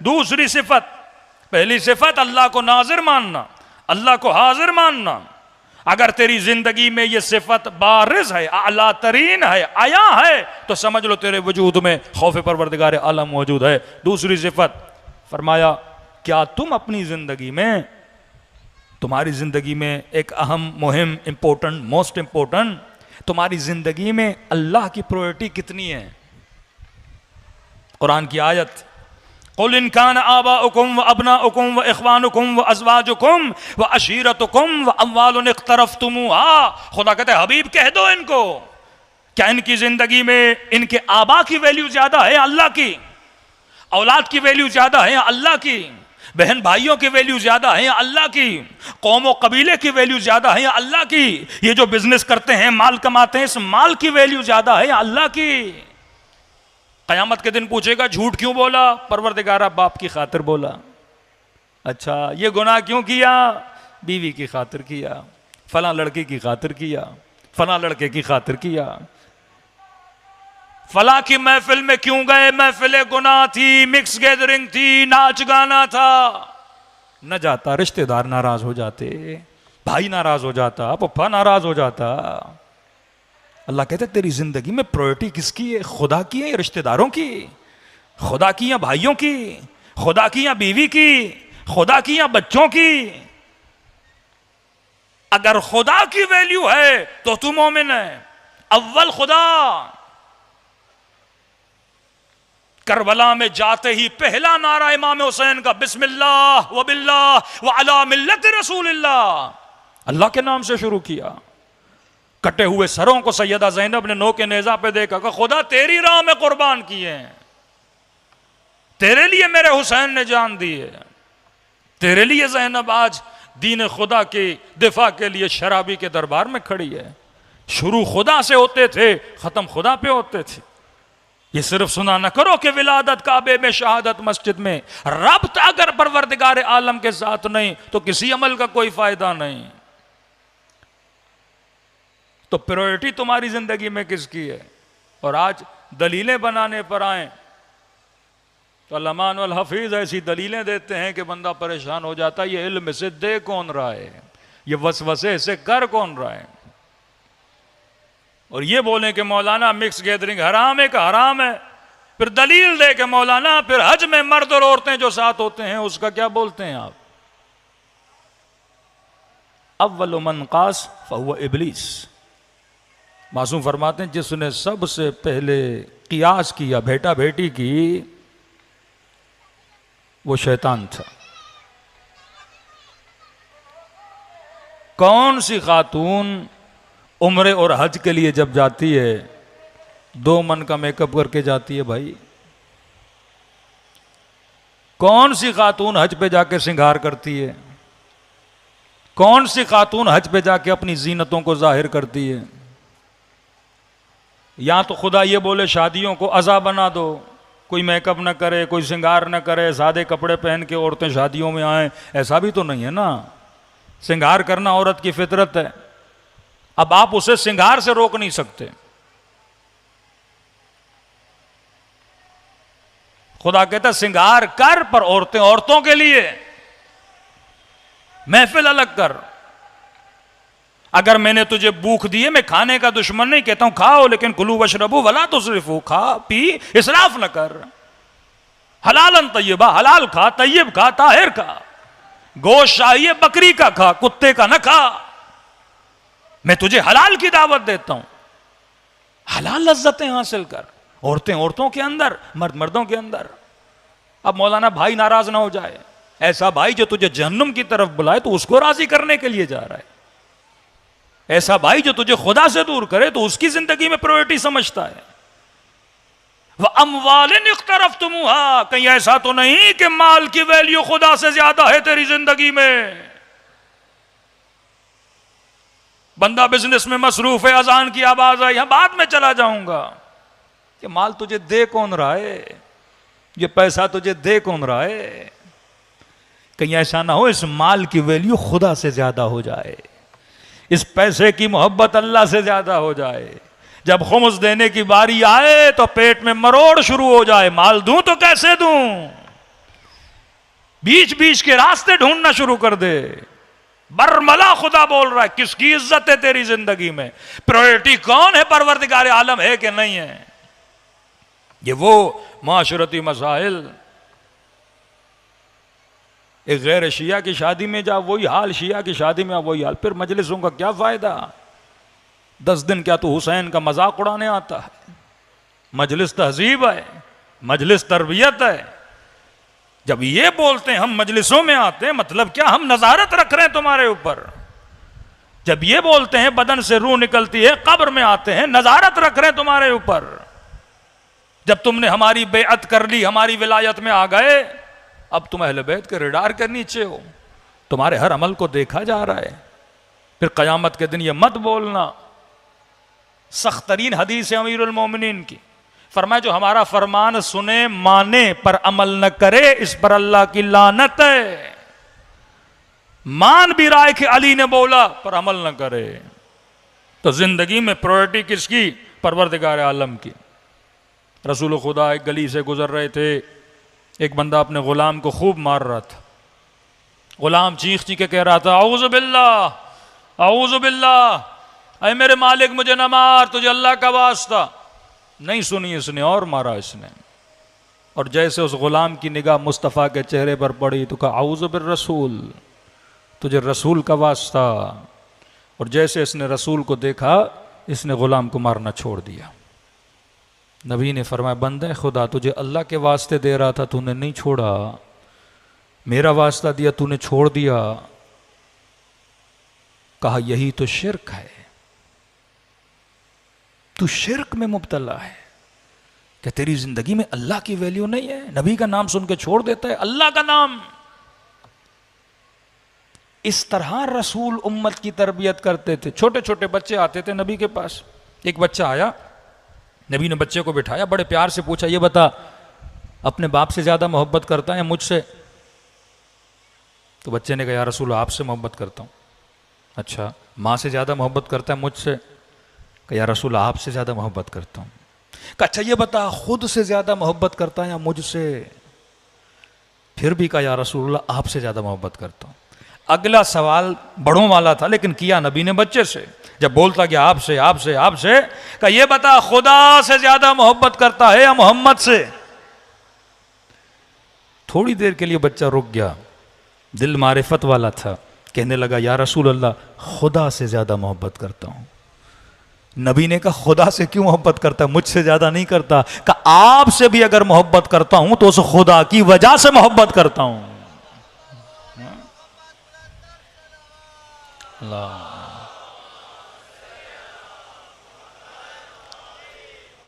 दूसरी सिफत, पहली सिफत अल्लाह को नाजिर मानना, अल्लाह को हाजिर मानना। अगर तेरी जिंदगी में यह सिफत बारिज है, आला तरीन है, आया है, तो समझ लो तेरे वजूद में खौफ परवरदिगार आलम मौजूद है। दूसरी सिफत फरमाया, क्या तुम अपनी जिंदगी में, तुम्हारी जिंदगी में एक अहम, मुहिम, इंपॉर्टेंट, मोस्ट इंपॉर्टेंट, तुम्हारी जिंदगी में अल्लाह की प्रायोरिटी कितनी है? कुरान की आयत, कुल इन कान आबाउकुम व अबनाउकुम व इख्वानुकुम व अज़वाजुकुम व अशीरतुकुम व अम्वालुन इख्तरफ्तुमुहा। खुदा कहते हैं हबीब कह दो इनको, क्या इनकी जिंदगी में इनके आबा की वैल्यू ज्यादा है अल्लाह की? औलाद की वैल्यू ज्यादा है अल्लाह की? बहन भाइयों की वैल्यू ज्यादा है अल्लाह की? कौम और कबीले की वैल्यू ज्यादा है अल्लाह की? ये जो बिजनेस करते हैं, माल कमाते हैं, इस माल की वैल्यू ज्यादा है अल्लाह की? कयामत के दिन पूछेगा झूठ क्यों बोला? परवरदिगारा बाप की खातिर बोला। अच्छा, ये गुनाह क्यों किया? बीवी की खातिर किया, फला लड़के की खातिर किया, फला लड़के की खातिर किया। फला की महफिल में क्यों गए? महफिल गुनाह थी, मिक्स गैदरिंग थी, नाच गाना था। न जाता, रिश्तेदार नाराज हो जाते, भाई नाराज हो जाता, पप्पा नाराज हो जाता। अल्लाह कहते तेरी जिंदगी में प्रायोरिटी किसकी है? खुदा की है या रिश्तेदारों की? खुदा की या भाइयों की? खुदा की या बीवी की? खुदा की या बच्चों की? अगर खुदा की वैल्यू है तो तू मोमिन है। अव्वल खुदा। करबला में जाते ही पहला नारा इमाम हुसैन का, बिस्मिल्लाह व बिल्लाह व अला मिल्लत रसूलिल्लाह, अल्लाह के नाम से शुरू किया। कटे हुए सरों को सैयदा ज़ैनब ने नोके नेजा पे देखा, कहा खुदा तेरी राह में कुर्बान किए हैं, तेरे लिए मेरे हुसैन ने जान दी है, तेरे लिए ज़ैनब आज दीन खुदा के दिफा के लिए शराबी के दरबार में खड़ी है। शुरू खुदा से होते थे, खत्म खुदा पे होते थे। ये सिर्फ सुना न करो कि विलादत काबे में, शहादत मस्जिद में, रब्त अगर परवरदिगार आलम के साथ नहीं तो किसी अमल का कोई फायदा नहीं। तो प्रायोरिटी तुम्हारी जिंदगी में किसकी है? और आज दलीलें बनाने पर आए तो अल्लामान वल हफीज ऐसी दलीलें देते हैं कि बंदा परेशान हो जाता है। ये इल्म से दे कौन रहा है? ये वसवसे से कर कौन रहा है? और ये बोलें कि मौलाना मिक्स गैदरिंग हराम है का हराम है, फिर दलील दे के मौलाना फिर हज में मर्द और औरतें जो साथ होते हैं उसका क्या बोलते हैं आप? अव्वल मन कास फहुवा इब्लीस। मासूम फरमाते हैं जिसने सबसे पहले कियास किया, भेटा भेटी की, वो शैतान था। कौन सी खातून उम्रे और हज के लिए जब जाती है 2 मन का मेकअप करके जाती है भाई? कौन सी खातून हज पे जाके श्रृंगार करती है? कौन सी खातून हज पे जाके अपनी जीनतों को जाहिर करती है? या तो खुदा ये बोले शादियों को अज़ा बना दो, कोई मेकअप न करे, कोई श्रृंगार न करे, सादे कपड़े पहन के औरतें शादियों में आए, ऐसा भी तो नहीं है ना। श्रृंगार करना औरत की फितरत है। अब आप उसे श्रृंगार से रोक नहीं सकते। खुदा कहता श्रृंगार कर, पर औरतें औरतों के लिए, महफिल अलग कर। अगर मैंने तुझे भूख दी है, मैं खाने का दुश्मन नहीं कहता हूं, खाओ, लेकिन कुलू वशरबू वला तुसरिफू, खा पी इसराफ न कर। हलालन तय्यबा, हलाल खा, तय्यब खा, ताहिर खा। गोश्त चाहिए बकरी का खा, कुत्ते का न खा। मैं तुझे हलाल की दावत देता हूं। हलाल लज्जतें हासिल कर, औरतें औरतों के अंदर, मर्द मर्दों के अंदर। अब मौलाना भाई नाराज ना हो जाए, ऐसा भाई जो तुझे जहन्नुम की तरफ बुलाए तो उसको राजी करने के लिए जा रहा है। ऐसा भाई जो तुझे खुदा से दूर करे तो उसकी जिंदगी में प्रायोरिटी समझता है। वह अम्वालिन इख्तरफ्तुमुहा, कहीं ऐसा तो नहीं कि माल की वैल्यू खुदा से ज्यादा है तेरी जिंदगी में। बंदा बिजनेस में मसरूफ है, अजान की आवाज आई, यहां बाद में चला जाऊंगा। कि माल तुझे दे कौन रहा है? ये पैसा तुझे दे कौन रहा है? कहीं ऐसा ना हो इस माल की वैल्यू खुदा से ज्यादा हो जाए, इस पैसे की मोहब्बत अल्लाह से ज्यादा हो जाए। जब खुम्स देने की बारी आए तो पेट में मरोड़ शुरू हो जाए, माल दूं तो कैसे दूं? बीच बीच के रास्ते ढूंढना शुरू कर दे। बरमला खुदा बोल रहा है, किसकी इज्जत है तेरी जिंदगी में? प्रायोरिटी कौन है? परवरदिगार आलम है कि नहीं है? ये वो माशरती मसाइल। एक गैर शिया की शादी में जा वही हाल, शिया की शादी में वही हाल, फिर मजलिसों का क्या फायदा? 10 दिन क्या तो हुसैन का मजाक उड़ाने आता है? मजलिस तहजीब है, मजलिस तरबियत है। जब ये बोलते हैं हम मजलिसों में आते हैं, मतलब क्या हम नजारत रख रहे हैं तुम्हारे ऊपर? जब ये बोलते हैं बदन से रूह निकलती है, कब्र में आते हैं, नजारत रख रहे हैं तुम्हारे ऊपर। जब तुमने हमारी बेअत कर ली, हमारी विलायत में आ गए, अब तुम अहले बैत के रडार के नीचे हो, तुम्हारे हर अमल को देखा जा रहा है। फिर कयामत के दिन ये मत बोलना। सख्त तरीन हदीस है अमीरुल मोमिनीन की, फरमाया जो हमारा फरमान सुने माने पर अमल न करे, इस पर अल्लाह की लानत है। मान भी रहा है कि अली ने बोला पर अमल न करे। तो जिंदगी में प्रायोरिटी किसकी? परवरदिगार आलम की। रसूल खुदा एक गली से गुजर रहे थे, एक बंदा अपने गुलाम को खूब मार रहा था। गुलाम चीख चीख के कह रहा था, औज़ु बिल्लाह, औज़ु बिल्लाह, अरे मेरे मालिक मुझे न मार, तुझे अल्लाह का वास्ता। नहीं सुनी इसने और मारा इसने। और जैसे उस गुलाम की निगाह मुस्तफ़ा के चेहरे पर पड़ी तो कहा, औज़ु बिर रसूल, तुझे रसूल का वास्ता। और जैसे इसने रसूल को देखा, इसने गुलाम को मारना छोड़ दिया। नबी ने फरमाया, बंदे खुदा तुझे अल्लाह के वास्ते दे रहा था, तूने नहीं छोड़ा, मेरा वास्ता दिया तूने छोड़ दिया। कहा यही तो शिर्क है, तू शिर्क में मुब्तला है। क्या तेरी जिंदगी में अल्लाह की वैल्यू नहीं है? नबी का नाम सुन के छोड़ देता है अल्लाह का नाम। इस तरह रसूल उम्मत की तरबियत करते थे। छोटे छोटे बच्चे आते थे नबी के पास। एक बच्चा आया, नबी ने बच्चे को बिठाया, बड़े प्यार से पूछा, ये बता अपने बाप से ज्यादा मोहब्बत करता है या मुझसे? तो बच्चे ने कहा, या रसूल आपसे मोहब्बत करता हूं। अच्छा, माँ से ज्यादा मोहब्बत करता है मुझसे? कहा, या रसूल आपसे ज्यादा मोहब्बत करता हूं। कहा, अच्छा ये बता खुद से ज्यादा मोहब्बत करता है या मुझसे? फिर भी कहा, या रसूल आपसे ज्यादा मोहब्बत करता हूं। अगला सवाल बड़ों वाला था, लेकिन किया नबी ने बच्चे से। जब बोलता गया आपसे आपसे आपसे, कहा ये बता खुदा से ज्यादा मोहब्बत करता है या मोहम्मद से? थोड़ी देर के लिए बच्चा रुक गया, दिल मारिफत वाला था, कहने लगा, या रसूल अल्लाह खुदा से ज्यादा मोहब्बत करता हूं। नबी ने कहा, खुदा से क्यों मोहब्बत करता है, मुझसे ज्यादा नहीं करता? कहा, आपसे भी अगर मोहब्बत करता हूं तो उस खुदा की वजह से मोहब्बत करता हूं। अल्लाह